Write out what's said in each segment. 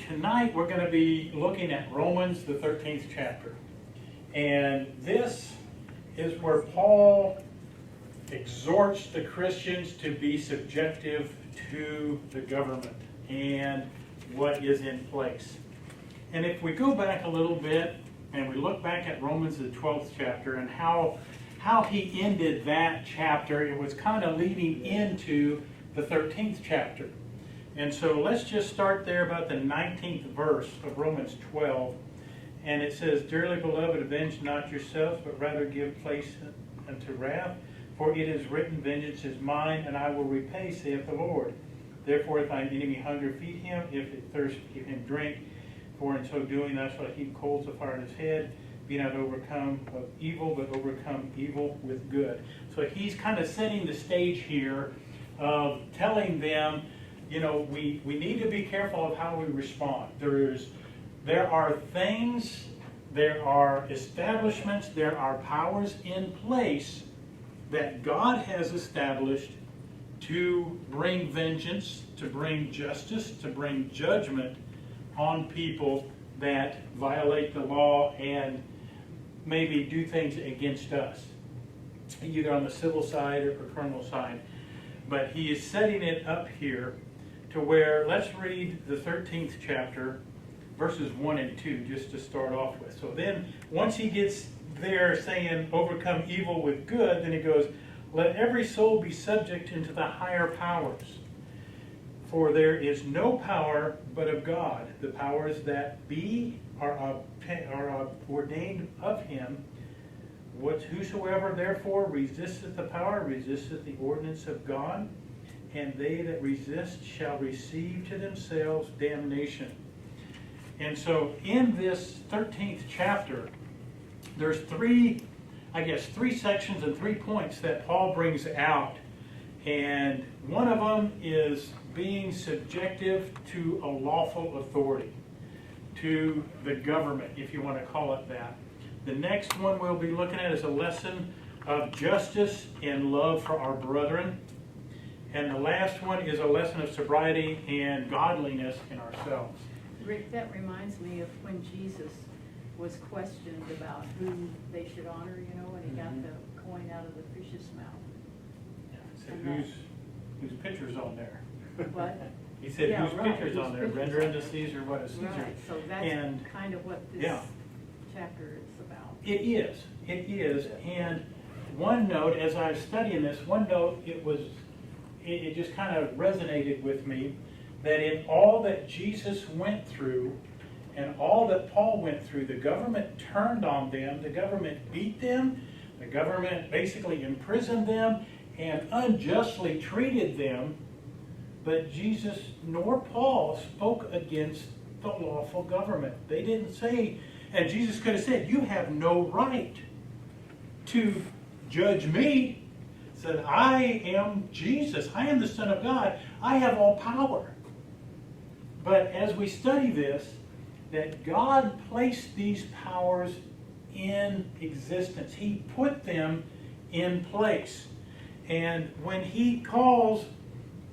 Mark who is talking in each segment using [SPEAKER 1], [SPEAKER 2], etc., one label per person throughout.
[SPEAKER 1] tonight we're going to be looking at Romans, the 13th chapter. And this is where Paul exhorts the Christians to be subjective to the government and what is in place. And if we go back a little bit and we look back at Romans, the 12th chapter, and how he ended that chapter, it was kind of leading into the 13th chapter. And so let's just start there about the 19th verse of Romans 12. And it says, "Dearly beloved, avenge not yourselves, but rather give place unto wrath. For it is written, Vengeance is mine, and I will repay, saith the Lord. Therefore, if thine enemy hunger, feed him. If it thirst, give him drink. For in so doing, thou shalt heap coals of fire on his head. Be not overcome of evil, but overcome evil with good." So he's kind of setting the stage here of telling them, you know, we need to be careful of how we respond. There are things, there are establishments, there are powers in place that God has established to bring vengeance, to bring justice, to bring judgment on people that violate the law and maybe do things against us, either on the civil side or criminal side. But he is setting it up here to where, let's read the 13th chapter, verses 1 and 2, just to start off with. So then, once he gets there saying, overcome evil with good, then he goes, "Let every soul be subject unto the higher powers. For there is no power but of God. The powers that be are ordained of him. Whosoever therefore resisteth the power, resisteth the ordinance of God. And they that resist shall receive to themselves damnation." And so in this 13th chapter, there's three sections and 3 points that Paul brings out. And one of them is being subjective to a lawful authority, to the government, if you want to call it that. The next one we'll be looking at is a lesson of justice and love for our brethren. And the last one is a lesson of sobriety and godliness in ourselves.
[SPEAKER 2] Rick, that reminds me of when Jesus was questioned about who they should honor, and he got the coin out of the fish's mouth.
[SPEAKER 1] Yeah, he said, whose picture's on there?
[SPEAKER 2] What?
[SPEAKER 1] He said,
[SPEAKER 2] Yeah,
[SPEAKER 1] whose
[SPEAKER 2] right,
[SPEAKER 1] picture's
[SPEAKER 2] whose
[SPEAKER 1] on there?
[SPEAKER 2] picture's
[SPEAKER 1] Render
[SPEAKER 2] on
[SPEAKER 1] unto
[SPEAKER 2] there.
[SPEAKER 1] Caesar what is Caesar.
[SPEAKER 2] Right, so that's kind of what this chapter is about.
[SPEAKER 1] It is. And one note, as I was studying this, it just kind of resonated with me that in all that Jesus went through and all that Paul went through, the government turned on them, the government beat them, the government basically imprisoned them and unjustly treated them, but Jesus nor Paul spoke against the lawful government. They didn't say, and Jesus could have said, "You have no right to judge me." Said, "I am Jesus. I am the Son of God. I have all power." But as we study this, that God placed these powers in existence. He put them in place. And when he calls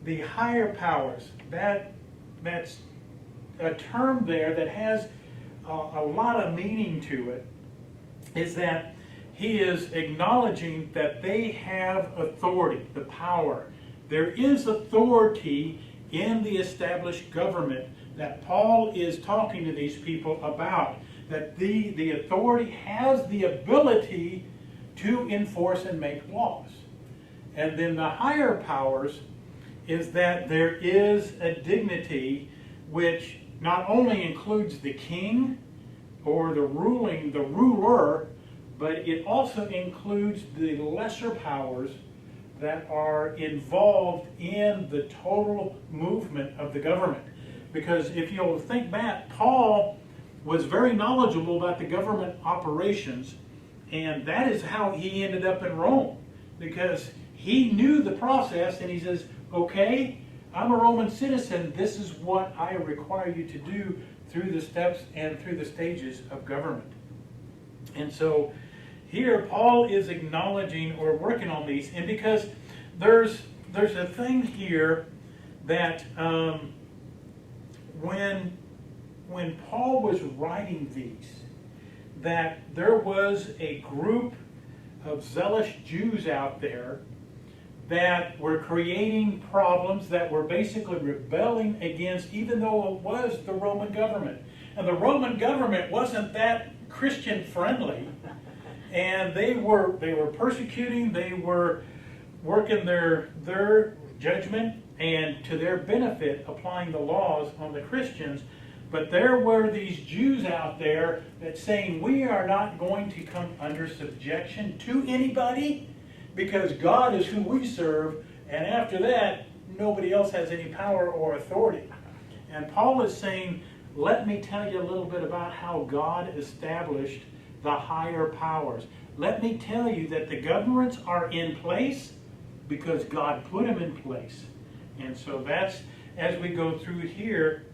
[SPEAKER 1] the higher powers, that's a term there that has a lot of meaning to it, is that he is acknowledging that they have authority, the power. There is authority in the established government that Paul is talking to these people about, that the authority has the ability to enforce and make laws. And then the higher powers is that there is a dignity which not only includes the king or the ruler, but it also includes the lesser powers that are involved in the total movement of the government. Because if you'll think back, Paul was very knowledgeable about the government operations, and that is how he ended up in Rome. Because he knew the process, and he says, "Okay, I'm a Roman citizen. This is what I require you to do through the steps and through the stages of government." And so here Paul is acknowledging or working on these, and because there's a thing here that when when Paul was writing these, that there was a group of zealous Jews out there that were creating problems, that were basically rebelling against, even though it was the Roman government. And the Roman government wasn't that Christian friendly. And they were persecuting, they were working their judgment and to their benefit applying the laws on the Christians. But there were these Jews out there that saying, we are not going to come under subjection to anybody because God is who we serve, and after that, nobody else has any power or authority. And Paul is saying, let me tell you a little bit about how God established the higher powers. Let me tell you that the governments are in place because God put them in place. And so that's, as we go through here,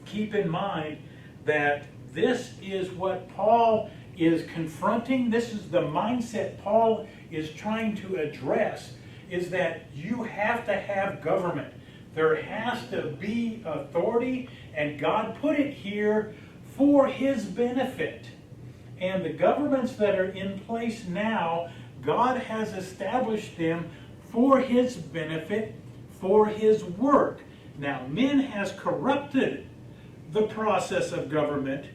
[SPEAKER 1] keep in mind that this is what Paul is confronting. This is the mindset Paul is trying to address, is that you have to have government. There has to be authority, and God put it here for His benefit. And the governments that are in place now, God has established them for His benefit, for His work. Now, men has corrupted the process of government,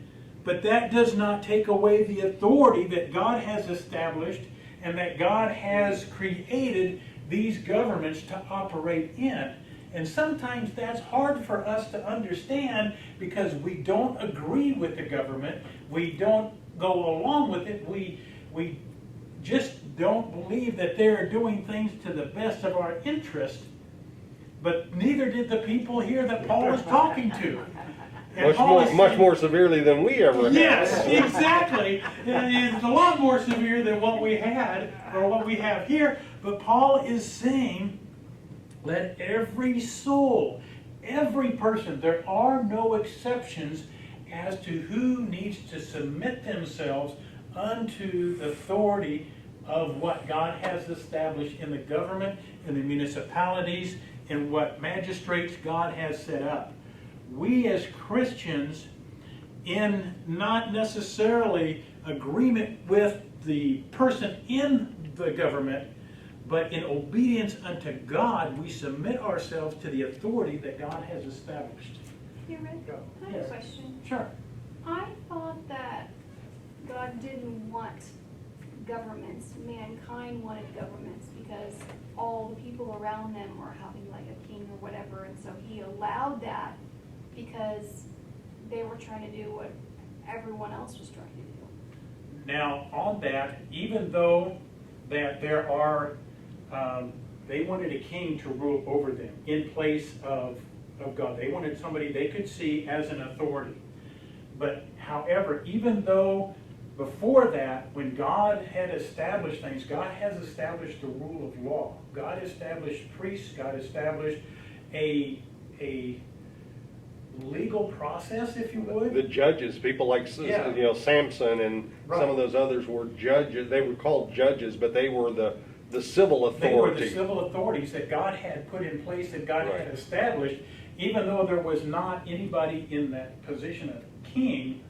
[SPEAKER 1] but that does not take away the authority that God has established and that God has created these governments to operate in. And sometimes that's hard for us to understand because we don't agree with the government. We don't go along with it. We just don't believe that they're doing things to the best of our interest. But neither did the people here that Paul was talking to.
[SPEAKER 3] Much more severely than we ever had.
[SPEAKER 1] Yes, exactly. It's a lot more severe than what we had or what we have here. But Paul is saying, let every soul, every person, there are no exceptions as to who needs to submit themselves unto the authority of what God has established in the government, in the municipalities, and what magistrates God has set up. We as Christians, in not necessarily agreement with the person in the government, but in obedience unto God, we submit ourselves to the authority that God has established.
[SPEAKER 4] Hey, Rick, I have a question.
[SPEAKER 1] Sure.
[SPEAKER 4] I thought that God didn't want governments. Mankind wanted governments because all the people around them were having like a king or whatever, and so He allowed that because they were trying to do what everyone else was trying to do.
[SPEAKER 1] Now, on that, even though that there are, they wanted a king to rule over them in place of God. They wanted somebody they could see as an authority. But however, even though before that, when God had established things, God has established the rule of law. God established priests. God established a legal process, if you would.
[SPEAKER 3] The judges, people like Samson and some of those others were judges. They were called judges, but they were the civil authority.
[SPEAKER 1] They were the civil authorities that God had put in place, that God had established. Even though there was not anybody in that position of king,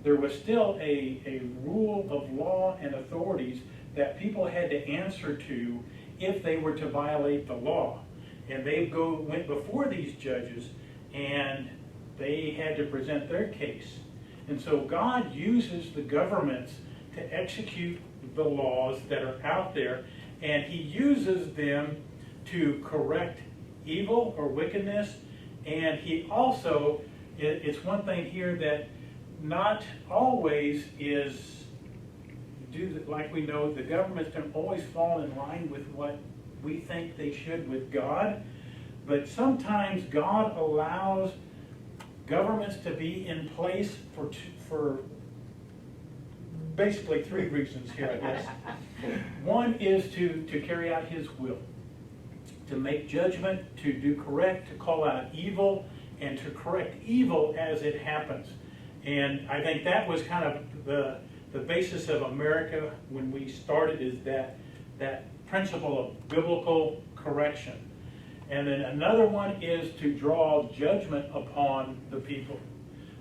[SPEAKER 1] there was still a rule of law and authorities that people had to answer to if they were to violate the law. And they went before these judges, and they had to present their case. And so God uses the governments to execute the laws that are out there, and He uses them to correct evil or wickedness. And He also, it's one thing here that not always is, like we know, the governments don't always fall in line with what we think they should with God. But sometimes God allows governments to be in place for basically three reasons here, I guess. One is to carry out His will, to make judgment, to do correct, to call out evil, and to correct evil as it happens. And I think that was kind of the basis of America when we started, is that principle of biblical correction. And then another one is to draw judgment upon the people.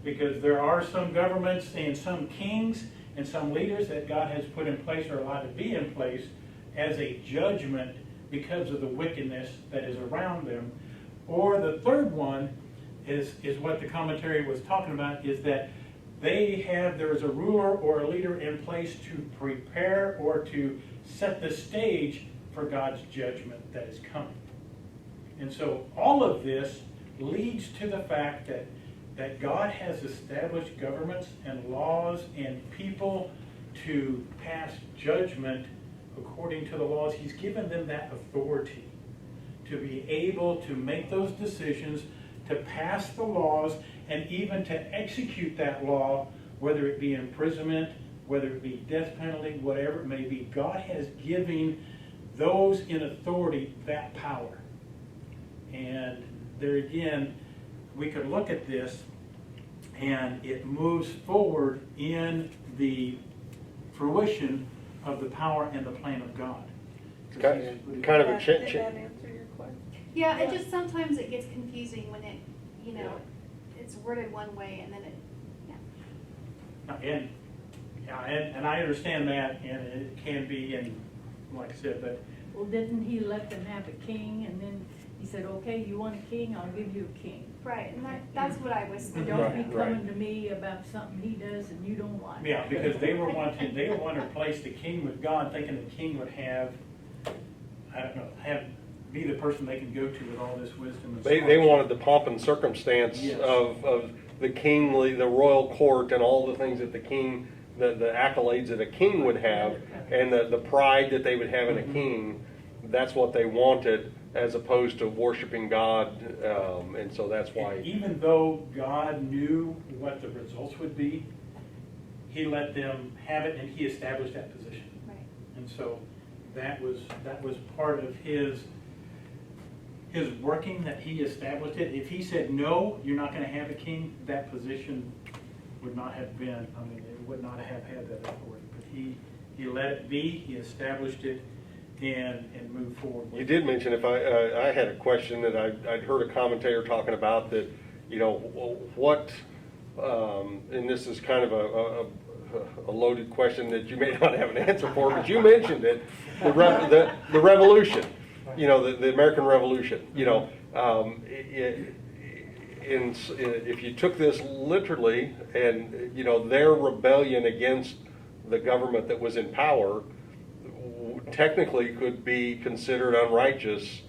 [SPEAKER 1] because there are some governments and some kings and some leaders that God has put in place or allowed to be in place as a judgment because of the wickedness that is around them. Or the third one is what the commentary was talking about, is that there is a ruler or a leader in place to prepare or to set the stage for God's judgment that is coming. And so all of this leads to the fact that God has established governments and laws and people to pass judgment according to the laws. He's given them that authority to be able to make those decisions, to pass the laws, and even to execute that law, whether it be imprisonment, whether it be death penalty, whatever it may be. God has given those in authority that power. And there again, we could look at this, and it moves forward in the fruition of the power and the plan of God.
[SPEAKER 3] Kind of a
[SPEAKER 5] Did that answer your question?
[SPEAKER 4] Yeah, it just, sometimes it gets confusing when it, it's worded one way and then it,
[SPEAKER 1] And I understand that, and it can be, and like I said, but
[SPEAKER 2] Well, didn't he let them have a king, and then he said, okay, you want a king, I'll give you a king.
[SPEAKER 4] right, and that's what I was
[SPEAKER 2] And
[SPEAKER 4] thinking.
[SPEAKER 2] don't be
[SPEAKER 3] Right.
[SPEAKER 2] coming to me about something he does and you don't like.
[SPEAKER 1] yeah, because they were wanting to replace the king with God, thinking the king would have, I don't know, be the person they can go to with all this wisdom and
[SPEAKER 3] They
[SPEAKER 1] scholarship.
[SPEAKER 3] wanted the pomp and circumstance
[SPEAKER 1] Yes.
[SPEAKER 3] of the kingly, the royal court, and all the things that the king, the accolades that a king would have, and the pride that they would have in a king. That's what they wanted, as opposed to worshiping God, and so that's why.
[SPEAKER 1] Even though God knew what the results would be, He let them have it, and He established that position.
[SPEAKER 4] Right.
[SPEAKER 1] And so that was part of His working, that He established it. If He said, no, you're not going to have a king, that position would not have been, it would not have had that authority. But He let it be, He established it, and moved forward with
[SPEAKER 3] You
[SPEAKER 1] it.
[SPEAKER 3] did mention, if I had a question that I'd heard a commentator talking about, that, what, and this is kind of a loaded question that you may not have an answer for, but you mentioned it, the revolution, the American Revolution, if you took this literally, and, their rebellion against the government that was in power technically could be considered unrighteous.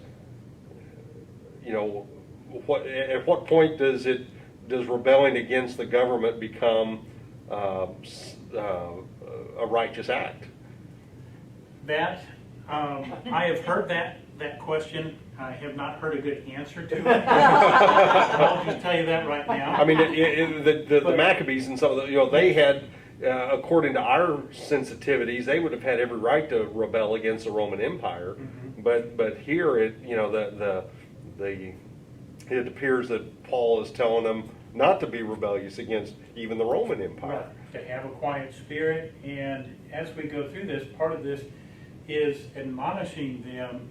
[SPEAKER 3] At what point does rebelling against the government become a righteous act?
[SPEAKER 1] That, I have heard that question. I have not heard a good answer to it. I'll just tell you that right now.
[SPEAKER 3] I mean, the Maccabees and some of the, they had, according to our sensitivities, they would have had every right to rebel against the Roman Empire.
[SPEAKER 1] Mhm.
[SPEAKER 3] But here, it appears that Paul is telling them not to be rebellious against even the Roman Empire.
[SPEAKER 1] To have a quiet spirit, and as we go through this, part of this is admonishing them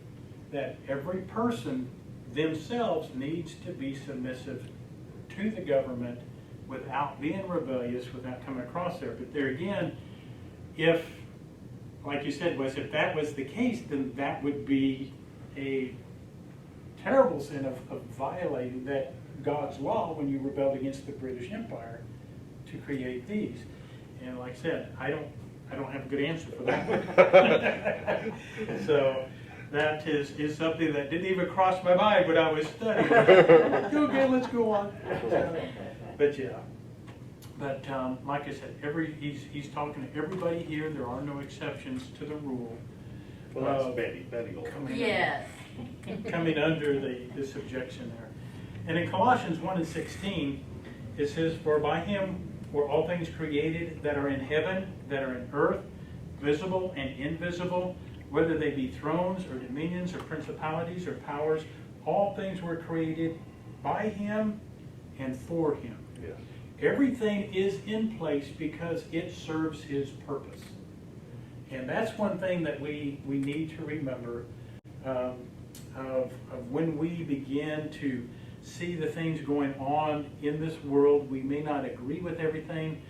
[SPEAKER 1] that every person themselves needs to be submissive to the government without being rebellious, without coming across there. But there again, if, like you said, Wes, if that was the case, then that would be a terrible sin of violating that God's law when you rebelled against the British Empire to create these. And like I said, I don't have a good answer for that one. So that is something that didn't even cross my mind when I was studying. Okay, let's go on. But yeah, like I said, he's talking to everybody here. There are no exceptions to the rule.
[SPEAKER 6] Well, that's Betty will.
[SPEAKER 2] Yes.
[SPEAKER 1] Coming under the subjection there. And in Colossians 1:16, it says, "For by him were all things created that are in heaven, that are in earth, visible and invisible, whether they be thrones or dominions or principalities or powers, all things were created by him and for him."
[SPEAKER 3] Yes.
[SPEAKER 1] Everything is in place because it serves his purpose. And that's one thing that we need to remember of when we begin to see the things going on in this world. We may not agree with everything,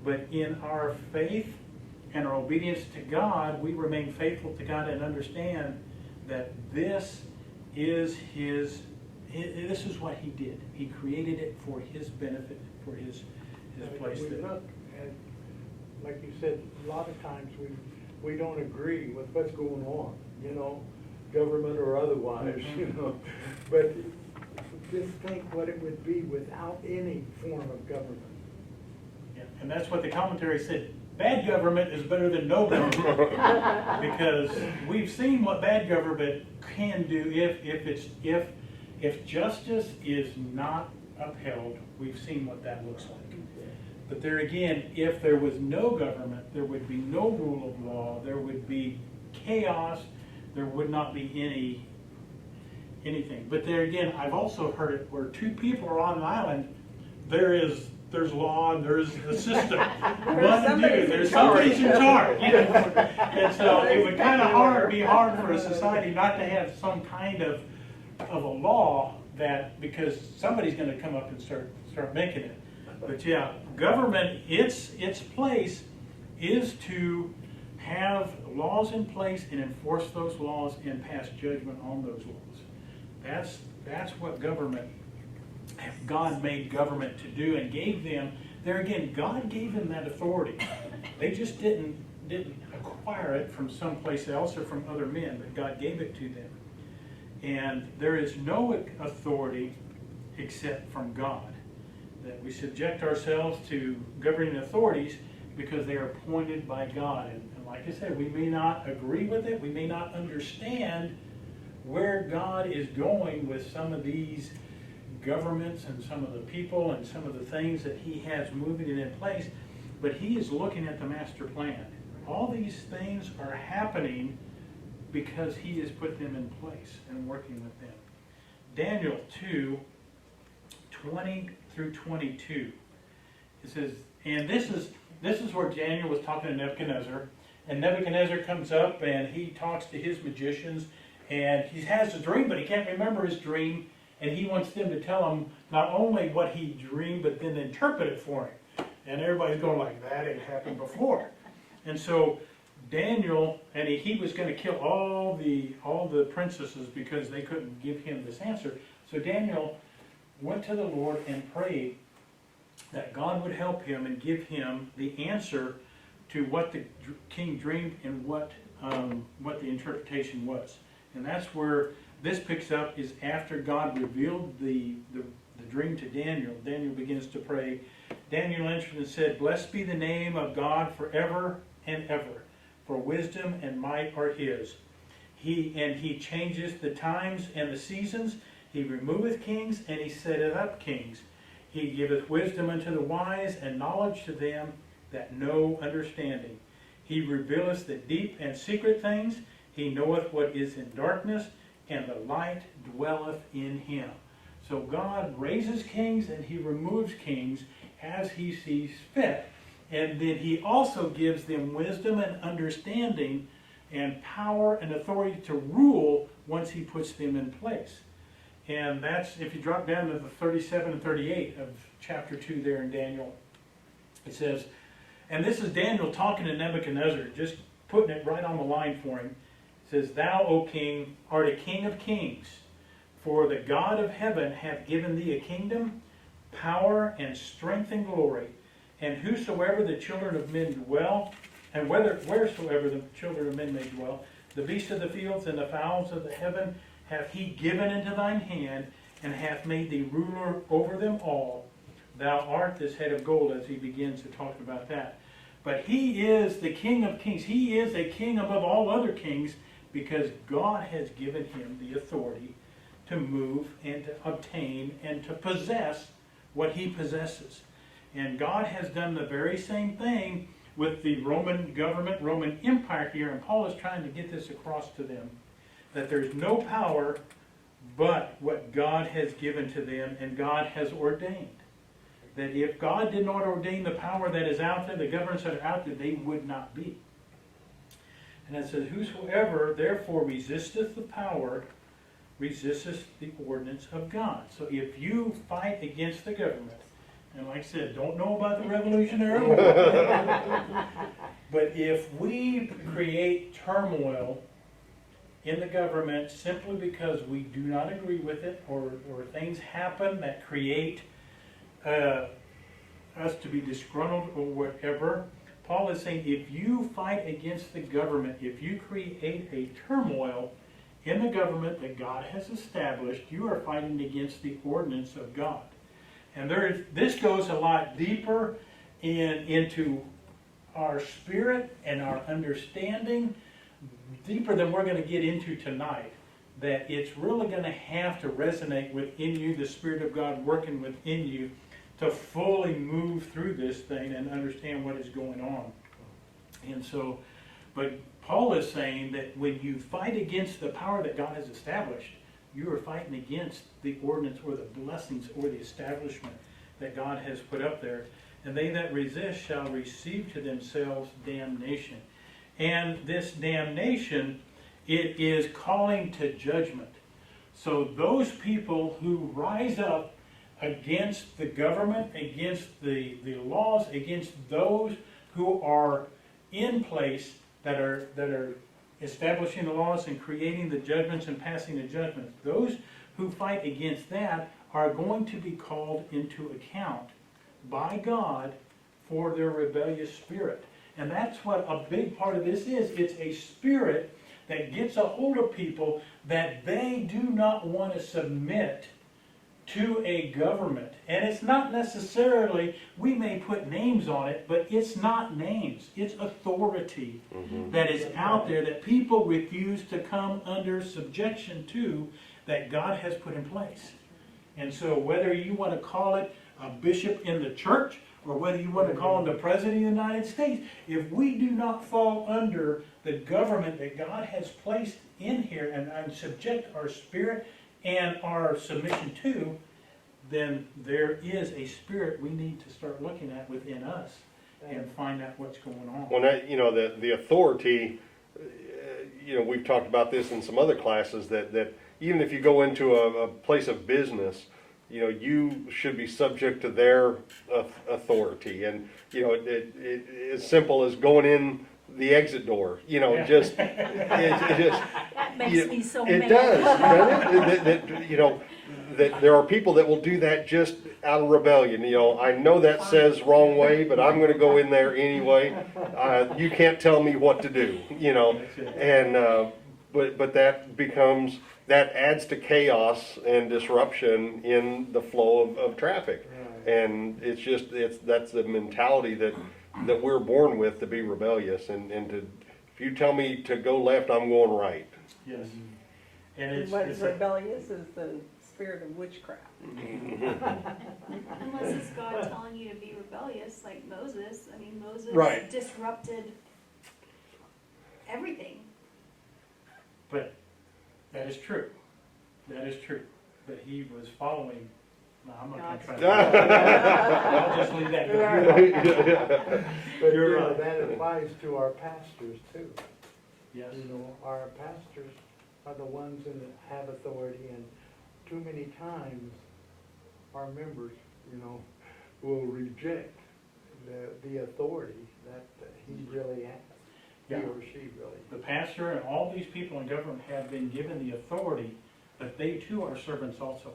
[SPEAKER 1] but in our faith and our obedience to God, we remain faithful to God and understand that this is this is what He did. He created it for His benefit, for His place
[SPEAKER 7] We
[SPEAKER 1] there.
[SPEAKER 7] look at, like you said, a lot of times we don't agree with what's going on, you know, government or otherwise, you know. But just think what it would be without any form of government.
[SPEAKER 1] Yeah, and that's what the commentary said. Bad government is better than no government. Because we've seen what bad government can do if justice is not upheld. We've seen what that looks like. But there again, if there was no government, there would be no rule of law, there would be chaos, there would not be anything. But there again, I've also heard it where two people are on an island, there's law and there's the system. There's somebody's in charge. You know? And so it would kind of be hard for a society not to have some kind of a law that, because somebody's going to come up and start making it. But yeah, government, its place is to have laws in place and enforce those laws and pass judgment on those laws. That's what God made government to do and gave them. There again, God gave them that authority. They just didn't acquire it from someplace else or from other men, but God gave it to them. And there is no authority except from God. That we subject ourselves to governing authorities because they are appointed by God. And like I said, we may not agree with it, we may not understand where God is going with some of these governments and some of the people and some of the things that He has moving it in place, but He is looking at the master plan. All these things are happening because He has put them in place and working with them. Daniel 2:20 through 22. It says, and this is where Daniel was talking to Nebuchadnezzar, and Nebuchadnezzar comes up and he talks to his magicians, and he has a dream, but he can't remember his dream, and he wants them to tell him not only what he dreamed, but then interpret it for him. And everybody's going like, that ain't happened before. And so Daniel, and he was going to kill all the princesses because they couldn't give him this answer. So Daniel went to the Lord and prayed that God would help him and give him the answer to what the king dreamed and what the interpretation was. And that's where this picks up, is after God revealed the dream to Daniel. Daniel begins to pray. Daniel answered and said, "Blessed be the name of God forever and ever, for wisdom and might are His. He changes the times and the seasons. He removeth kings, and He setteth up kings. He giveth wisdom unto the wise, and knowledge to them that know understanding. He revealeth the deep and secret things. He knoweth what is in darkness, and the light dwelleth in Him." So God raises kings and He removes kings as He sees fit. And then He also gives them wisdom and understanding and power and authority to rule once He puts them in place. And that's, if you drop down to the 37 and 38 of chapter 2 there in Daniel, it says, and this is Daniel talking to Nebuchadnezzar, just putting it right on the line for him. It says, "Thou, O king, art a king of kings, for the God of heaven hath given thee a kingdom, power, and strength, and glory. And whosoever the children of men dwell, and wheresoever the children of men may dwell, the beasts of the fields and the fowls of the heaven hath He given into thine hand, and hath made thee ruler over them all. Thou art this head of gold," as he begins to talk about that. But He is the King of kings. He is a king above all other kings because God has given Him the authority to move and to obtain and to possess what He possesses. And God has done the very same thing with the Roman government, Roman Empire here, and Paul is trying to get this across to them, that there's no power but what God has given to them and God has ordained. That if God did not ordain the power that is out there, the governments that are out there, they would not be. And it says, "Whosoever therefore resisteth the power, resisteth the ordinance of God. So if you fight against the government, and like I said, don't know about the Revolutionary War, but if we create turmoil in the government simply because we do not agree with it, or things happen that create us to be disgruntled or whatever, Paul is saying if you fight against the government, if you create a turmoil in the government that God has established, you are fighting against the ordinance of God. And this goes a lot deeper into our spirit and our understanding, deeper than we're going to get into tonight, that it's really going to have to resonate within you, the Spirit of God working within you, to fully move through this thing and understand what is going on. And so, but Paul is saying that when you fight against the power that God has established, you are fighting against the ordinance or the blessings or the establishment that God has put up there. And they that resist shall receive to themselves damnation. And this damnation, it is calling to judgment. So those people who rise up against the government, against the laws, against those who are in place that are establishing the laws and creating the judgments and passing the judgments, those who fight against that are going to be called into account by God for their rebellious spirit. And that's what a big part of this is. It's a spirit that gets a hold of people that they do not want to submit to a government. And it's not necessarily, we may put names on it, but it's not names. It's authority that is out there that people refuse to come under subjection to, that God has put in place. And so whether you want to call it a bishop in the church, or whether you want to call him the President of the United States, if we do not fall under the government that God has placed in here and subject our spirit and our submission to, then there is a spirit we need to start looking at within us and find out what's going on.
[SPEAKER 3] When the authority, we've talked about this in some other classes, that even if you go into a place of business, you should be subject to their authority. And, as simple as going in the exit door, it just
[SPEAKER 2] That makes me so mad.
[SPEAKER 3] It does, doesn't it? That there are people that will do that just out of rebellion. I know that says wrong way, but I'm going to go in there anyway. You can't tell me what to do, and but that adds to chaos and disruption in the flow of traffic. And that's the mentality that we're born with, to be rebellious, and to, if you tell me to go left, I'm going right.
[SPEAKER 1] Yes. And
[SPEAKER 5] What's rebellious is the spirit of witchcraft.
[SPEAKER 4] Unless it's God telling you to be rebellious, like Moses. I mean, Moses
[SPEAKER 3] Right.
[SPEAKER 4] disrupted everything.
[SPEAKER 1] But that is true. That is true. But he was following. No, I'm not going to try to. I'll just leave that go.
[SPEAKER 7] But
[SPEAKER 1] You're right.
[SPEAKER 7] that applies to our pastors too.
[SPEAKER 1] Yes.
[SPEAKER 7] Our pastors are the ones that have authority, and too many times our members, will reject the authority that he really has.
[SPEAKER 1] Yeah.
[SPEAKER 7] He or she really.
[SPEAKER 1] The pastor and all these people in government have been given the authority, but they too are servants also.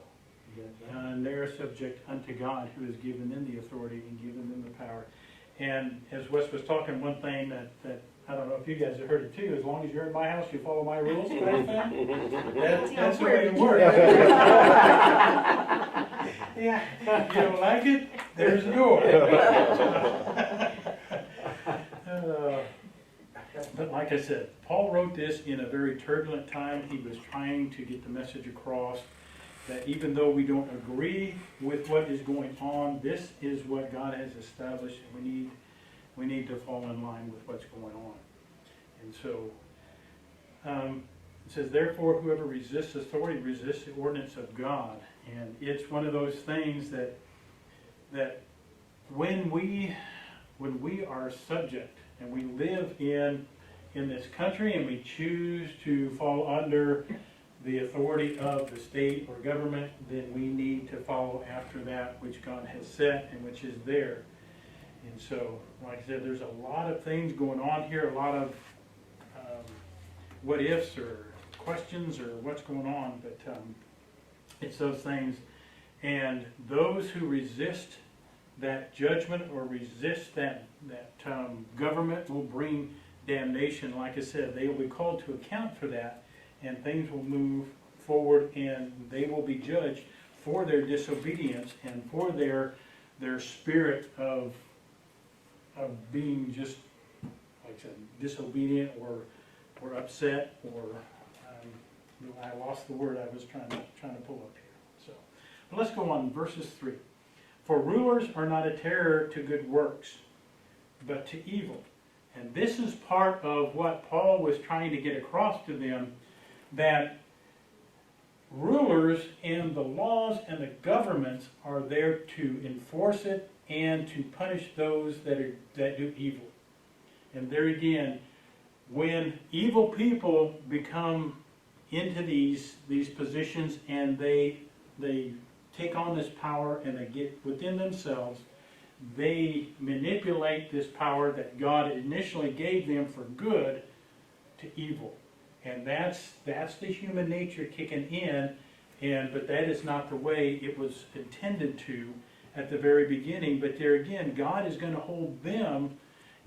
[SPEAKER 1] And they are subject unto God, who has given them the authority and given them the power. And as Wes was talking, one thing that I don't know if you guys have heard it too, as long as you're in my house, you follow my rules, kind of thing. That's the way it works. Yeah, you don't like it, there's the door. But like I said, Paul wrote this in a very turbulent time. He was trying to get the message across that even though we don't agree with what is going on, this is what God has established, and we need to fall in line with what's going on. And so it says, therefore, whoever resists authority resists the ordinance of God. And it's one of those things that when we are subject and we live in this country and we choose to fall under the authority of the state or government, then we need to follow after that which God has set and which is there. And so, like I said, there's a lot of things going on here, a lot of what ifs or questions or what's going on, but it's those things. And those who resist that judgment or resist that government will bring damnation. Like I said, they will be called to account for that, and things will move forward, and they will be judged for their disobedience and for their spirit of being just, like I said, disobedient or upset, or I lost the word I was trying to pull up here. So, but let's go on, verses 3. For rulers are not a terror to good works, but to evil. And this is part of what Paul was trying to get across to them, that rulers and the laws and the governments are there to enforce it and to punish those that do evil. And there again, when evil people become into these positions and they take on this power and they get within themselves, they manipulate this power that God initially gave them for good to evil. And that's the human nature kicking in, but that is not the way it was intended to at the very beginning. But there again, God is going to hold them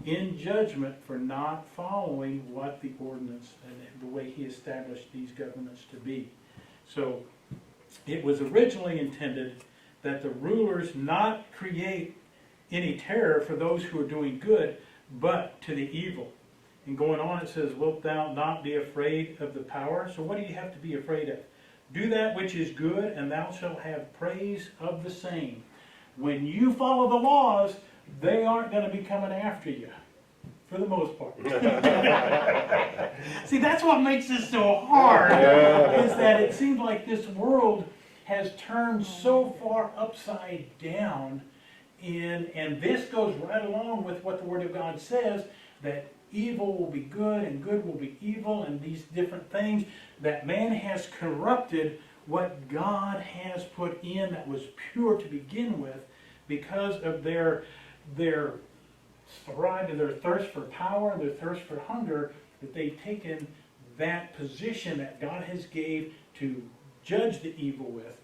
[SPEAKER 1] in judgment for not following what the ordinance and the way He established these governments to be. So it was originally intended that the rulers not create any terror for those who are doing good, but to the evil. And going on, it says, wilt thou not be afraid of the power? So what do you have to be afraid of? Do that which is good, and thou shalt have praise of the same. When you follow the laws, they aren't going to be coming after you, for the most part. See, that's what makes this so hard, is that it seems like this world has turned so far upside down, and this goes right along with what the Word of God says, that evil will be good and good will be evil, and these different things, that man has corrupted what God has put in that was pure to begin with, because of their thirst for power, their thirst for hunger, that they've taken that position that God has gave to judge the evil with,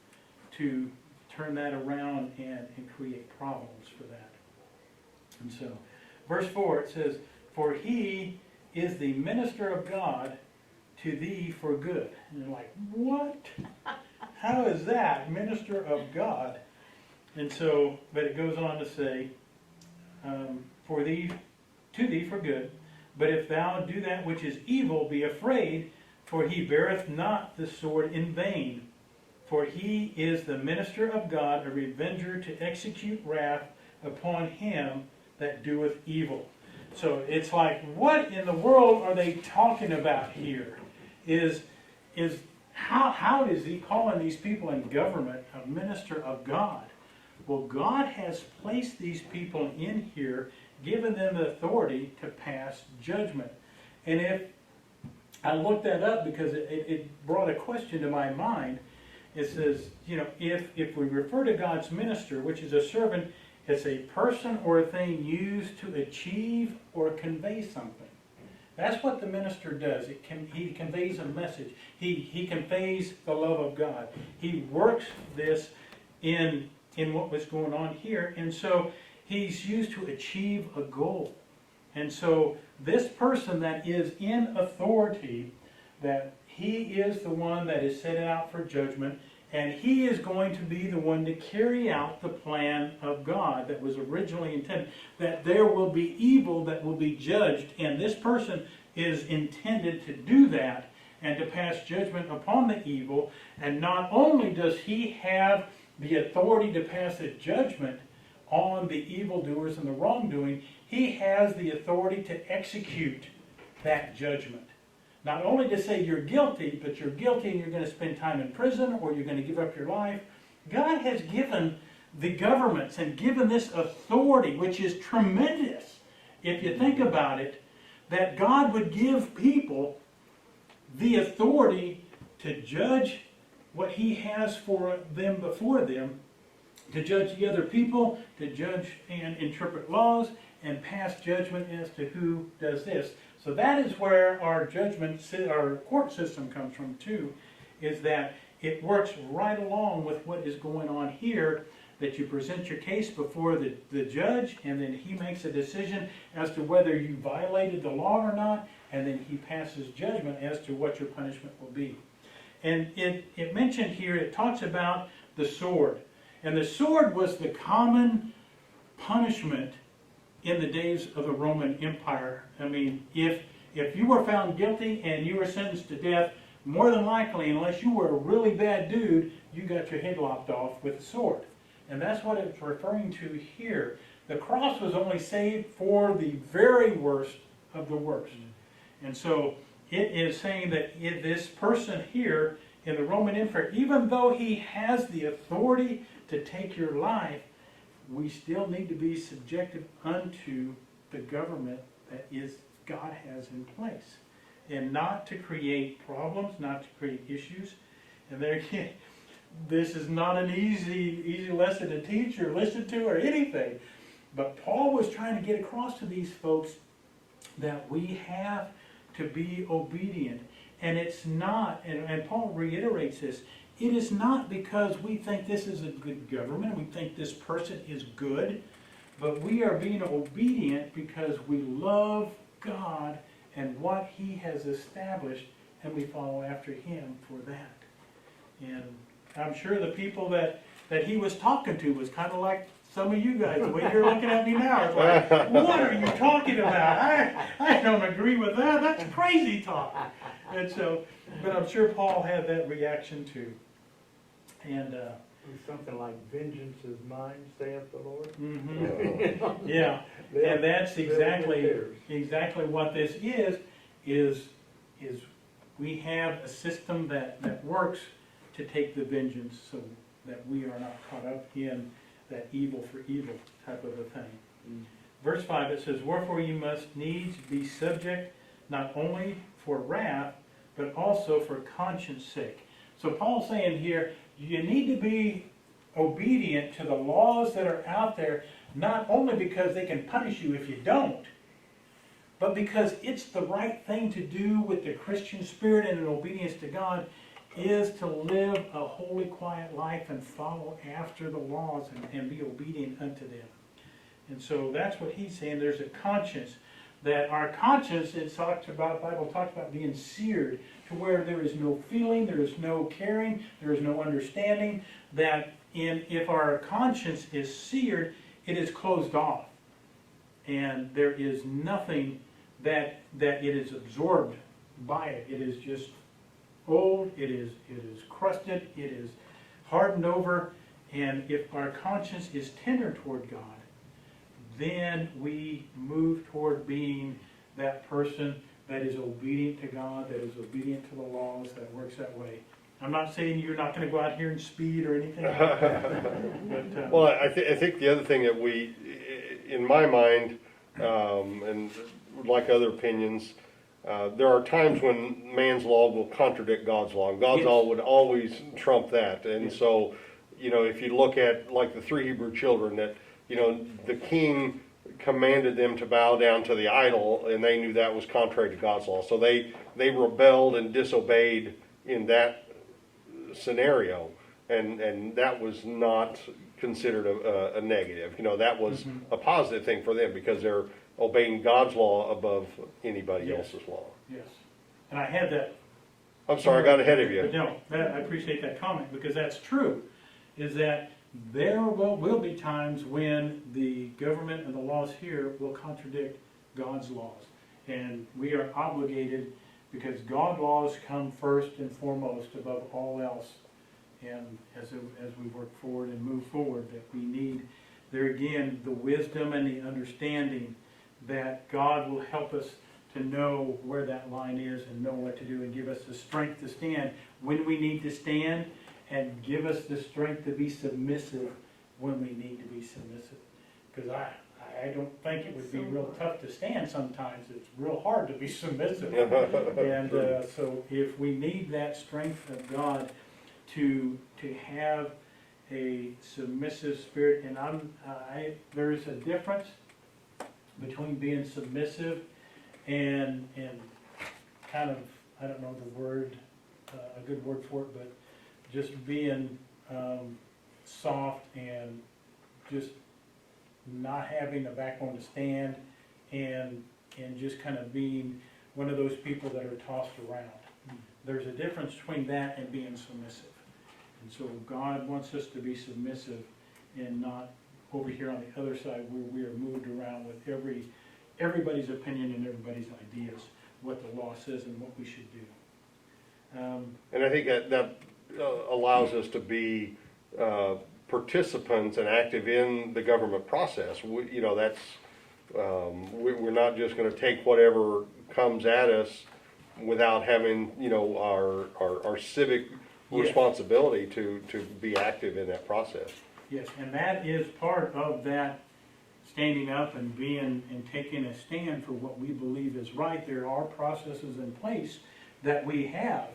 [SPEAKER 1] to turn that around and create problems for that. And so, verse 4, it says, for He is the minister of God to thee for good. And you're like, what? How is that? Minister of God? And so, but it goes on to say, for thee, to thee for good. But if thou do that which is evil, be afraid, for He beareth not the sword in vain. For He is the minister of God, a revenger to execute wrath upon him that doeth evil. So it's like, what in the world are they talking about here? How is He calling these people in government a minister of God? Well, God has placed these people in here, given them the authority to pass judgment. And if I looked that up because it brought a question to my mind. It says, if we refer to God's minister, which is a servant, it's a person or a thing used to achieve or convey something. That's what the minister does. He conveys a message. He conveys the love of God. He works this in what was going on here. And so he's used to achieve a goal. And so this person that is in authority, that he is the one that is set out for judgment, and he is going to be the one to carry out the plan of God that was originally intended, that there will be evil that will be judged, and this person is intended to do that and to pass judgment upon the evil. And not only does he have the authority to pass a judgment on the evildoers and the wrongdoing, he has the authority to execute that judgment. Not only to say you're guilty, but you're guilty and you're going to spend time in prison or you're going to give up your life. God has given the governments and given this authority, which is tremendous, if you think about it, that God would give people the authority to judge what he has for them before them, to judge the other people, to judge and interpret laws, and pass judgment as to who does this. So that is where our judgment, our court system comes from too, is that it works right along with what is going on here, that you present your case before the judge, and then he makes a decision as to whether you violated the law or not, and then he passes judgment as to what your punishment will be. And it mentioned here, it talks about the sword. And the sword was the common punishment in the days of the Roman Empire. I mean, if you were found guilty and you were sentenced to death, more than likely, unless you were a really bad dude, you got your head lopped off with a sword. And that's what it's referring to here. The cross was only saved for the very worst of the worst. And so it is saying that this person here in the Roman Empire, even though he has the authority to take your life, we still need to be subjected unto the government that God has in place. And not to create problems, not to create issues. And there again, this is not an easy lesson to teach or listen to or anything. But Paul was trying to get across to these folks that we have to be obedient. And it's not, and Paul reiterates this, it is not because we think this is a good government, we think this person is good, but we are being obedient because we love God and what he has established, and we follow after him for that. And I'm sure the people that he was talking to was kind of like some of you guys, the way you're looking at me now. It's like, what are you talking about? I don't agree with that. That's crazy talk. And so, but I'm sure Paul had that reaction too. And
[SPEAKER 7] Something like vengeance is mine, saith the Lord.
[SPEAKER 1] Mm-hmm. Yeah, and that's exactly what this is we have a system that works to take the vengeance so that we are not caught up in that evil for evil type of a thing. Verse 5, it says, wherefore you must needs be subject, not only for wrath, but also for conscience sake. So Paul's saying here, you need to be obedient to the laws that are out there, not only because they can punish you if you don't, but because it's the right thing to do with the Christian spirit and in obedience to God, is to live a holy, quiet life and follow after the laws and be obedient unto them. And so that's what he's saying. There's a conscience, that our conscience, the Bible talks about being seared, to where there is no feeling, there is no caring, there is no understanding, that if our conscience is seared, it is closed off. And there is nothing that it is absorbed by it. It is just old, it is crusted, it is hardened over, and if our conscience is tender toward God, then we move toward being that person that is obedient to God, that is obedient to the laws, that works that way. I'm not saying you're not going to go out here and speed or anything like that. But,
[SPEAKER 3] well, I think the other thing that we, in my mind, and like other opinions, there are times when man's law will contradict God's law, and God's law would always trump that. And so, if you look at like the 3 Hebrew children, that the king commanded them to bow down to the idol, and they knew that was contrary to God's law. So they rebelled and disobeyed in that scenario, and that was not considered a negative. That was a positive thing for them because they're obeying God's law above anybody else's law.
[SPEAKER 1] Yes. And I had that.
[SPEAKER 3] I'm sorry, I got ahead of you.
[SPEAKER 1] But no, I appreciate that comment, because that's true, is that there will be times when the government and the laws here will contradict God's laws. And we are obligated, because God's laws come first and foremost above all else. And as we work forward and move forward, that we need, there again, the wisdom and the understanding that God will help us to know where that line is and know what to do, and give us the strength to stand when we need to stand, and give us the strength to be submissive when we need to be submissive. Because I I don't think it would be real tough to stand sometimes. It's real hard to be submissive. And so if we need that strength of God to have a submissive spirit, and there's a difference between being submissive and kind of, I don't know the word, a good word for it, but just being soft and just not having a backbone to stand, and just kind of being one of those people that are tossed around. There's a difference between that and being submissive. And so God wants us to be submissive and not over here on the other side where we are moved around with everybody's opinion and everybody's ideas, what the law says and what we should do.
[SPEAKER 3] And I think that allows us to be participants and active in the government process. We're not just going to take whatever comes at us without having, our civic responsibility to be active in that process.
[SPEAKER 1] Yes, and that is part of that standing up and taking a stand for what we believe is right. There are processes in place that we have,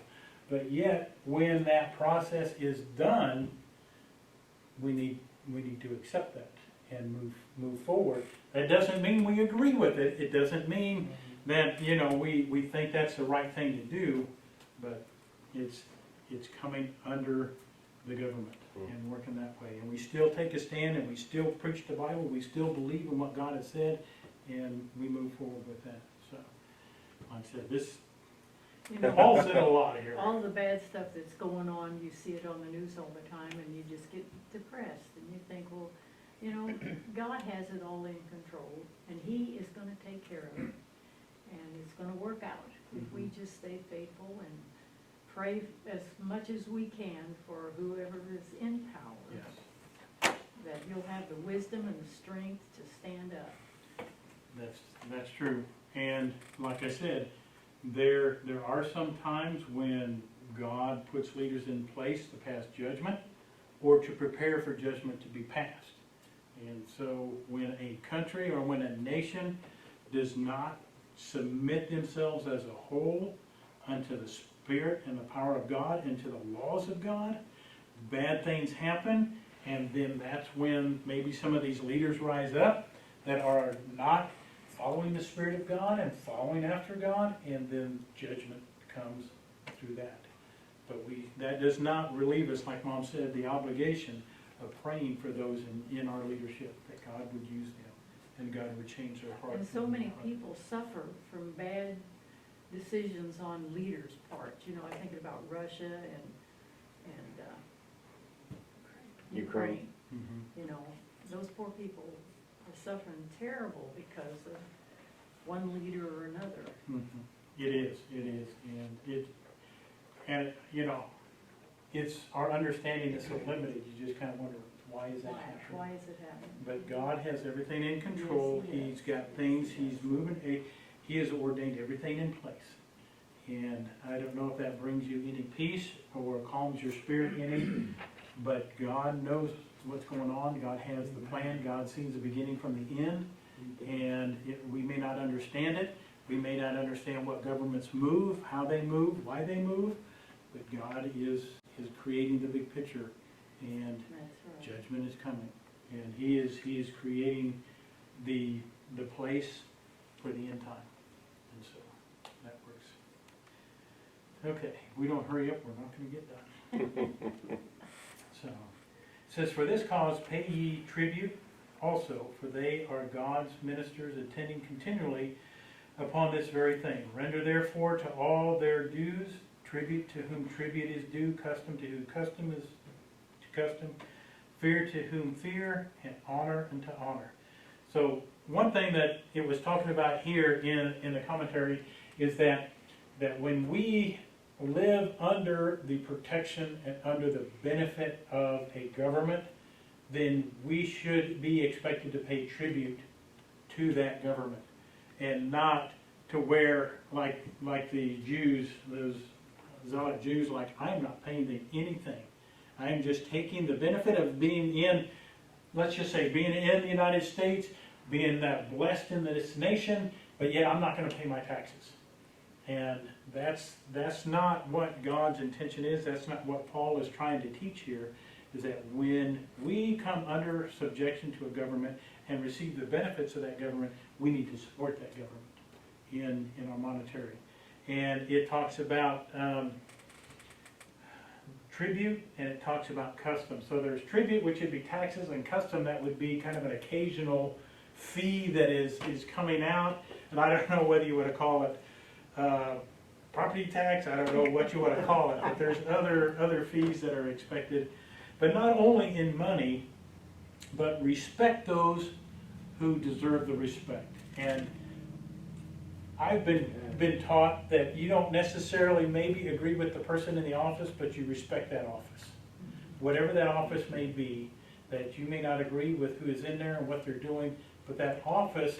[SPEAKER 1] but yet when that process is done, we need to accept that and move forward. That doesn't mean we agree with it. It doesn't mean that we think that's the right thing to do, but it's coming under the government and working that way. And we still take a stand and we still preach the Bible. We still believe in what God has said, and we move forward with that. So, like I said, this Paul said a lot here.
[SPEAKER 2] All the bad stuff that's going on, you see it on the news all the time, and you just get depressed, and you think, well, God has it all in control, and He is going to take care of it, and it's going to work out if we just stay faithful and pray as much as we can for whoever is in power.
[SPEAKER 1] Yes,
[SPEAKER 2] That you'll have the wisdom and the strength to stand up.
[SPEAKER 1] that's true. And like I said, there are some times when God puts leaders in place to pass judgment or to prepare for judgment to be passed. And so when a country or when a nation does not submit themselves as a whole unto the Spirit and the power of God and to the laws of God, bad things happen, and then that's when maybe some of these leaders rise up that are not following the Spirit of God and following after God, and then judgment comes through that. But that does not relieve us, like Mom said, the obligation of praying for those in our leadership, that God would use them and God would change their hearts.
[SPEAKER 2] And so many people suffer from bad decisions on leaders' part. I'm thinking about Russia and Ukraine.
[SPEAKER 1] Mhm.
[SPEAKER 2] Those poor people are suffering terrible because of one leader or another.
[SPEAKER 1] Mhm. It is, and it's our understanding is so limited. You just kind of wonder, why is that happening?
[SPEAKER 2] Why is it happening?
[SPEAKER 1] But God has everything in control.
[SPEAKER 2] Yes, He does.
[SPEAKER 1] He's got things. He's moving. He has ordained everything in place. And I don't know if that brings you any peace or calms your spirit any, but God knows what's going on. God has the plan. God sees the beginning from the end. And we may not understand it. We may not understand what governments move, how they move, why they move. But God is creating the big picture. And
[SPEAKER 2] That's right.
[SPEAKER 1] judgment is coming. And He is creating the place for the end time. And so that works. Okay, we don't hurry up, we're not going to get done. So, it says, for this cause pay ye tribute also, for they are God's ministers, attending continually upon this very thing. Render therefore to all their dues, tribute to whom tribute is due, custom to whom custom is to custom, fear to whom fear, and honor unto honor. So one thing that it was talking about here in the commentary is that when we live under the protection and under the benefit of a government, then we should be expected to pay tribute to that government, and not to where, like the Jews, those zealot Jews, like, I'm not paying them anything. I'm just taking the benefit of being in, let's just say, being in the United States. being blessed in this nation, but yet I'm not going to pay my taxes. And that's not what God's intention is. That's not what Paul is trying to teach here, is that when we come under subjection to a government and receive the benefits of that government, we need to support that government in our monetary. And it talks about tribute, and it talks about custom. So there's tribute, which would be taxes, and custom, that would be kind of an occasional fee that is coming out. And I don't know whether you want to call it property tax, I don't know what you want to call it, but there's other fees that are expected. But not only in money, but respect those who deserve the respect. And I've been taught that you don't necessarily maybe agree with the person in the office, but you respect that office. Whatever that office may be, that you may not agree with who is in there and what they're doing, but that office,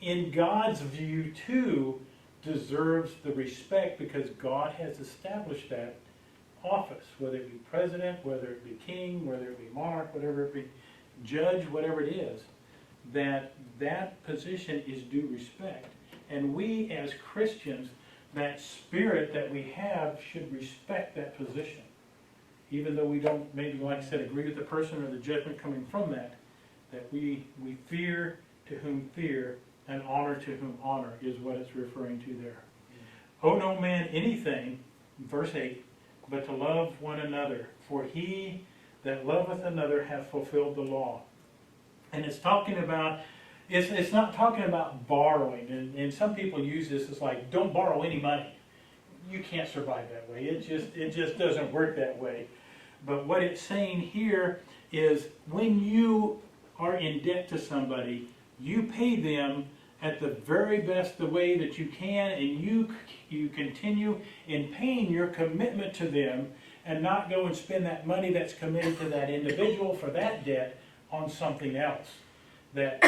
[SPEAKER 1] in God's view too, deserves the respect, because God has established that office, whether it be president, whether it be king, whether it be monarch, whatever it be, judge, whatever it is, that position is due respect. And we as Christians, that spirit that we have should respect that position. Even though we don't, maybe like I said, agree with the person or the judgment coming from that we fear to whom fear, and honor to whom honor, is what it's referring to there. Owe no man anything, verse 8, but to love one another, for he that loveth another hath fulfilled the law. And it's talking about, it's not talking about borrowing, and some people use this as like, don't borrow any money. You can't survive that way. It just doesn't work that way. But what it's saying here is, when you are in debt to somebody, you pay them at the very best the way that you can, and you continue in paying your commitment to them, and not go and spend that money that's committed to that individual for that debt on something else. That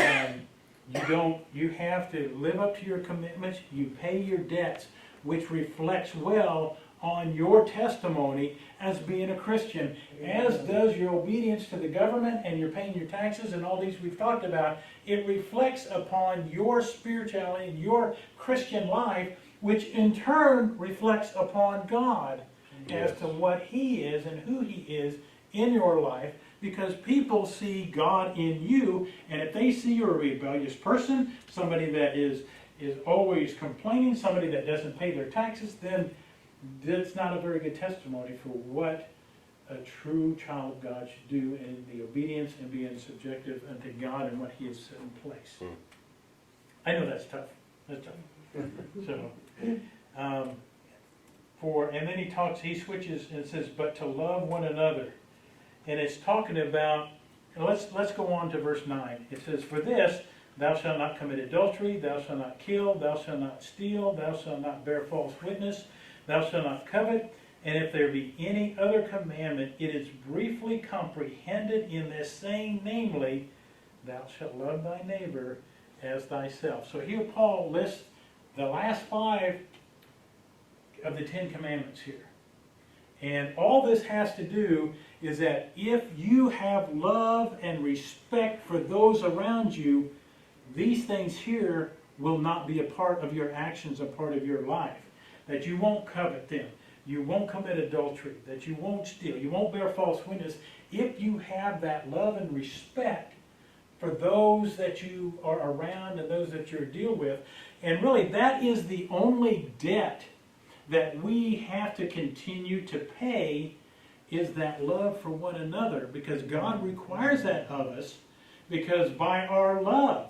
[SPEAKER 1] you have to live up to your commitments, you pay your debts, which reflects well on your testimony as being a Christian, as does your obedience to the government, and you're paying your taxes and all these we've talked about. It reflects upon your spirituality and your Christian life, which in turn reflects upon God as to what He is and who He is in your life, because people see God in you, and if they see you're a rebellious person, somebody that is always complaining, somebody that doesn't pay their taxes, then that's not a very good testimony for what a true child of God should do in the obedience and being subjective unto God and what He has set in place. I know that's tough. That's tough. So, and then he switches and says, but to love one another. And it's talking about, and let's go on to verse 9. It says, for this, thou shalt not commit adultery, thou shalt not kill, thou shalt not steal, thou shalt not bear false witness, thou shalt not covet, and if there be any other commandment, it is briefly comprehended in this saying, namely, thou shalt love thy neighbor as thyself. So here Paul lists the last 5 of the 10 commandments here. And all this has to do is that if you have love and respect for those around you, these things here will not be a part of your actions, a part of your life. That you won't covet them, you won't commit adultery, that you won't steal, you won't bear false witness, if you have that love and respect for those that you are around and those that you deal with. And really, that is the only debt that we have to continue to pay, is that love for one another, because God requires that of us, because by our love,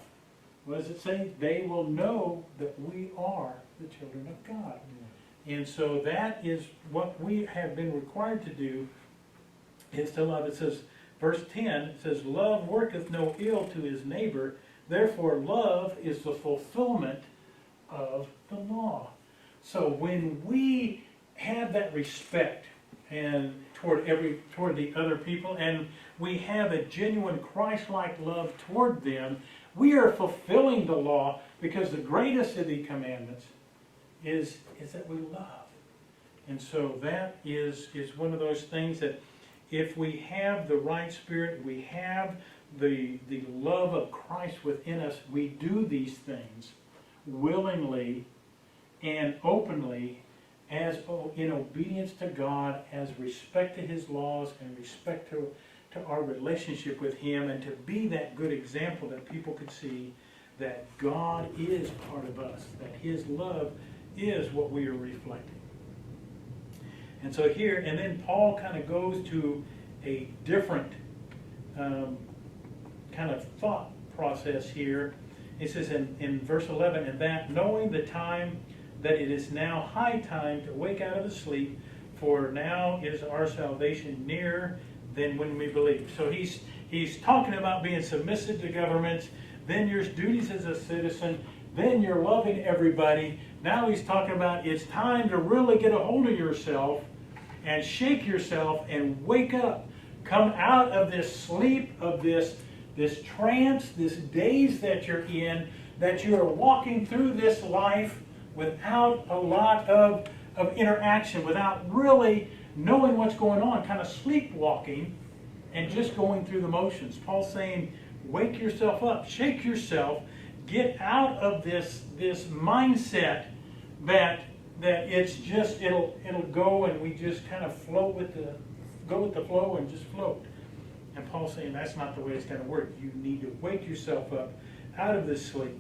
[SPEAKER 1] what does it say? They will know that we are the children of God. And so that is what we have been required to do, is to love. It says, verse 10, it says, love worketh no ill to his neighbor, therefore love is the fulfillment of the law. So when we have that respect and toward the other people, and we have a genuine Christ-like love toward them, we are fulfilling the law, because the greatest of the commandments is that we love. And so that is one of those things that if we have the right spirit, we have the love of Christ within us, we do these things willingly and openly as in obedience to God, as respect to His laws and respect to our relationship with Him, and to be that good example that people could see that God is part of us, that His love is what we are reflecting. And so here, and then Paul kind of goes to a different kind of thought process here. He says in verse 11, and that knowing the time, that it is now high time to wake out of the sleep, for now is our salvation nearer than when we believe. So he's talking about being submissive to governments, then your duties as a citizen, then you're loving everybody. Now he's talking about it's time to really get a hold of yourself and shake yourself and wake up. Come out of this sleep, of this trance, this daze that you're in, that you're walking through this life without a lot of interaction, without really knowing what's going on, kind of sleepwalking and just going through the motions. Paul's saying, wake yourself up, shake yourself, get out of this mindset that it's just it'll go and we just kind of go with the flow and just float. And Paul's saying that's not the way it's going to work. You need to wake yourself up out of this sleep.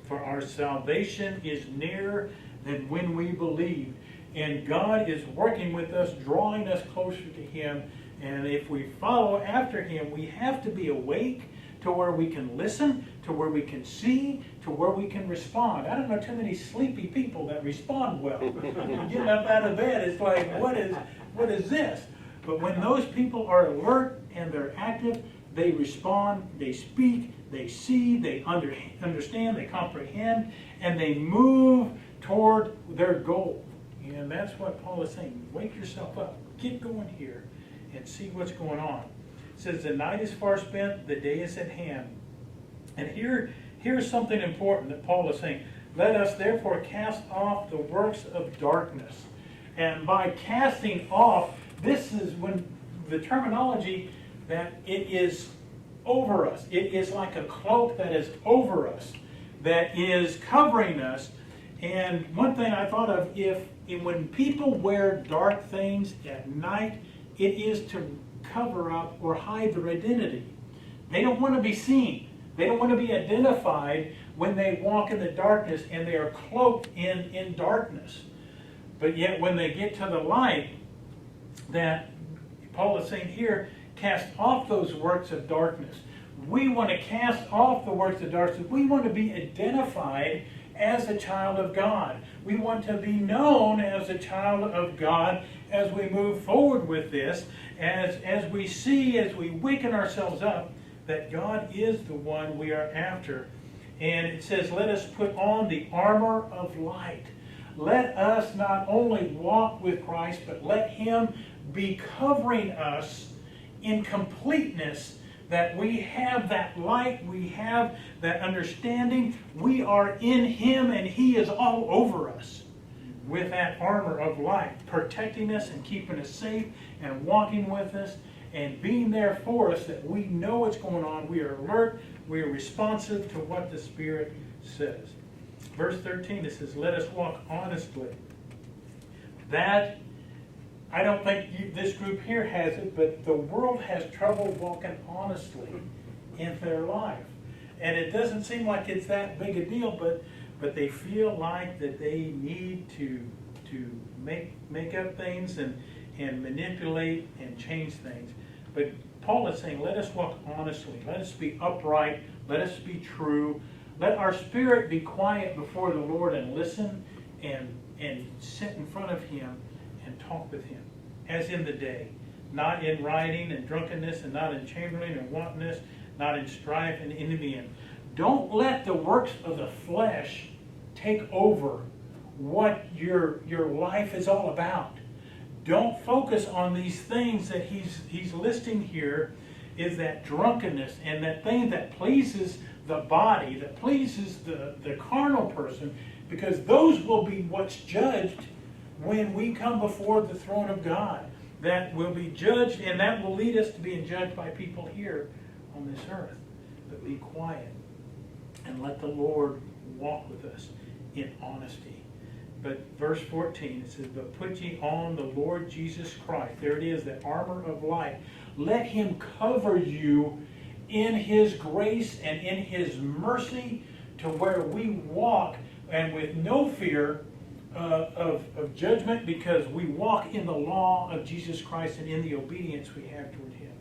[SPEAKER 1] For our salvation is nearer than when we believed. And God is working with us, drawing us closer to Him. And if we follow after Him, we have to be awake to where we can listen, to where we can see, to where we can respond. I don't know too many sleepy people that respond well. Getting up out of bed, it's like, what is this? But when those people are alert and they're active, they respond, they speak, they see, they understand, they comprehend, and they move toward their goal. And that's what Paul is saying. Wake yourself up. Get going here and see what's going on. It says, the night is far spent, the day is at hand. And here's something important that Paul is saying. Let us therefore cast off the works of darkness. And by casting off, this is when the terminology that it is over us. It is like a cloak that is over us, that is covering us. And one thing I thought of, when people wear dark things at night, it is to cover up or hide their identity. They don't want to be seen. They don't want to be identified when they walk in the darkness and they are cloaked in darkness. But yet when they get to the light, that Paul is saying here, cast off those works of darkness. We want to cast off the works of darkness. We want to be identified as a child of God. We want to be known as a child of God as we move forward with this, as we see, as we waken ourselves up, that God is the one we are after. And it says, let us put on the armor of light. Let us not only walk with Christ, but let Him be covering us in completeness, that we have that light, we have that understanding. We are in Him and He is all over us with that armor of light, protecting us and keeping us safe and walking with us and being there for us, that we know what's going on. We are alert. We are responsive to what the Spirit says. Verse 13, it says, let us walk honestly. That, I don't think this group here has it, but the world has trouble walking honestly in their life. And it doesn't seem like it's that big a deal, but they feel like that they need to make up things and manipulate and change things. But Paul is saying, let us walk honestly. Let us be upright. Let us be true. Let our spirit be quiet before the Lord and listen and sit in front of Him and talk with Him, as in the day. Not in rioting and drunkenness, and not in chambering and wantonness, not in strife and envying. Don't let the works of the flesh take over what your life is all about. Don't focus on these things that he's listing here, is that drunkenness and that thing that pleases the body, that pleases the carnal person, because those will be what's judged when we come before the throne of God. That will be judged, and that will lead us to being judged by people here on this earth. But be quiet and let the Lord walk with us in honesty. But verse 14, it says, but put ye on the Lord Jesus Christ. There it is, the armor of light. Let him cover you in his grace and in his mercy, to where we walk and with no fear of judgment, because we walk in the law of Jesus Christ and in the obedience we have toward him.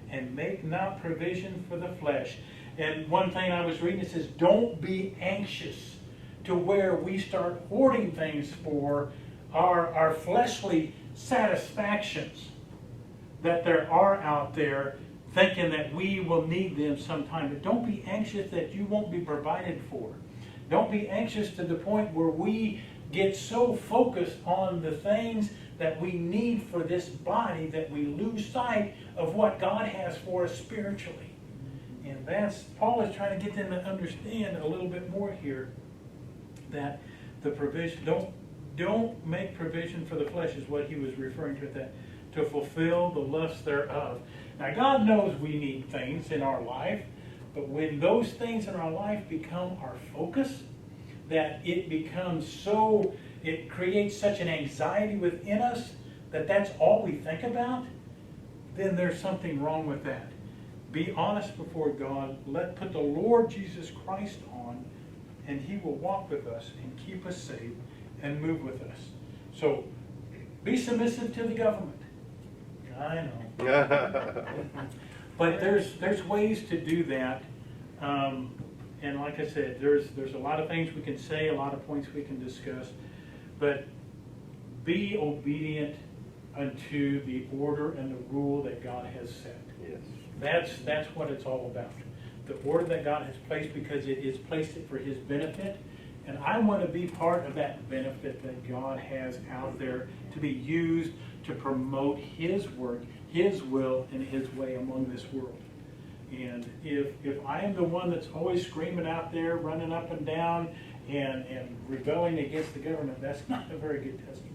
[SPEAKER 1] And make not provision for the flesh. And one thing I was reading, it says, don't be anxious, to where we start hoarding things for our fleshly satisfactions that there are out there, thinking that we will need them sometime. But don't be anxious that you won't be provided for. Don't be anxious to the point where we get so focused on the things that we need for this body that we lose sight of what God has for us spiritually. And that's, Paul is trying to get them to understand a little bit more here, that the provision, don't make provision for the flesh, is what he was referring to, that to fulfill the lusts thereof. Now God knows we need things in our life, but when those things in our life become our focus, that it becomes so, it creates such an anxiety within us that that's all we think about, then there's something wrong with that. Be honest before God. Put the Lord Jesus Christ on, and he will walk with us and keep us safe and move with us. So be submissive to the government. I know. But there's ways to do that. And like I said, there's a lot of things we can say, a lot of points we can discuss. But be obedient unto the order and the rule that God has set.
[SPEAKER 3] Yes.
[SPEAKER 1] That's what it's all about. The order that God has placed, because it is placed it for his benefit. And I want to be part of that benefit that God has out there to be used to promote his work, his will, and his way among this world. And if I am the one that's always screaming out there, running up and down, and rebelling against the government, that's not a very good testimony.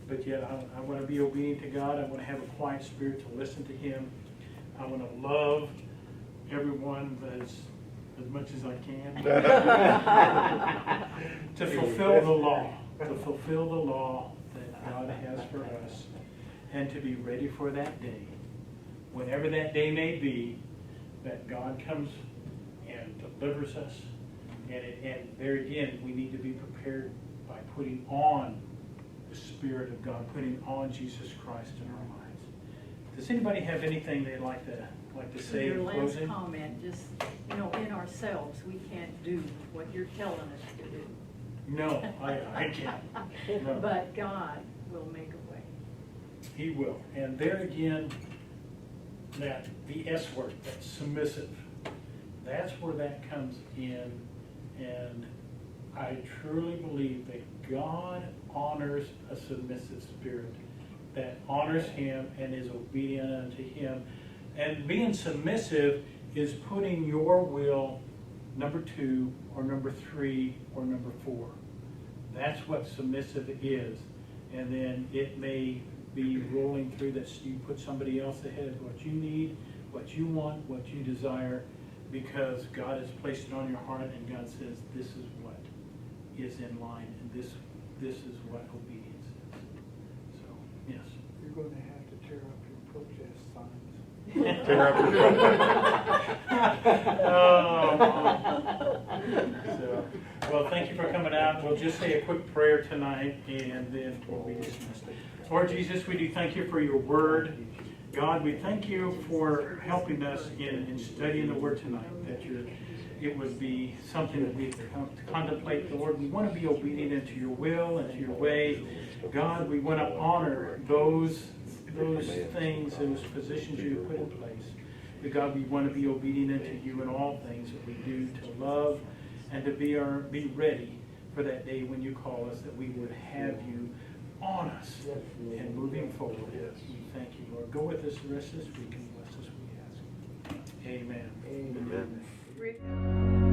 [SPEAKER 1] But yet I want to be obedient to God. I want to have a quiet spirit to listen to him. I want to love everyone as much as I can. To fulfill the law. To fulfill the law that God has for us. And to be ready for that day. Whenever that day may be, that God comes and delivers us. And there again, we need to be prepared by putting on the Spirit of God, putting on Jesus Christ in our lives. Does anybody have anything they'd like to say
[SPEAKER 2] Your
[SPEAKER 1] in
[SPEAKER 2] last
[SPEAKER 1] closing?
[SPEAKER 2] comment, just, in ourselves, we can't do what you're telling us to do.
[SPEAKER 1] No, I can't. No.
[SPEAKER 2] But God will make a way.
[SPEAKER 1] He will. And there again, that the S word, that's submissive, that's where that comes in. And I truly believe that God honors a submissive spirit, that honors him and is obedient unto him. And being submissive is putting your will number 2 or number 3 or number 4. That's what submissive is. And then it may be rolling through that you put somebody else ahead of what you need, what you want, what you desire, because God has placed it on your heart, and God says this is what is in line, and this is what obedience is. So, yes.
[SPEAKER 7] You're going to have to tear up your protest signs.
[SPEAKER 3] Tear up your
[SPEAKER 1] So, well, thank you for coming out. We'll just say a quick prayer tonight, and then we'll be dismissed. Lord Jesus, we do thank you for your word. God, we thank you for helping us in studying the word tonight, that it would be something that we contemplate. Lord, we want to be obedient into your will and to your way. God, we want to honor those things, those positions you put in place. But God, we want to be obedient unto you in all things that we do, to love and to be ready for that day when you call us, that we would have you on us and moving forward. We thank you, Lord. Go with us the rest of this week and bless us, we ask. Amen.
[SPEAKER 3] Amen.
[SPEAKER 2] Rick?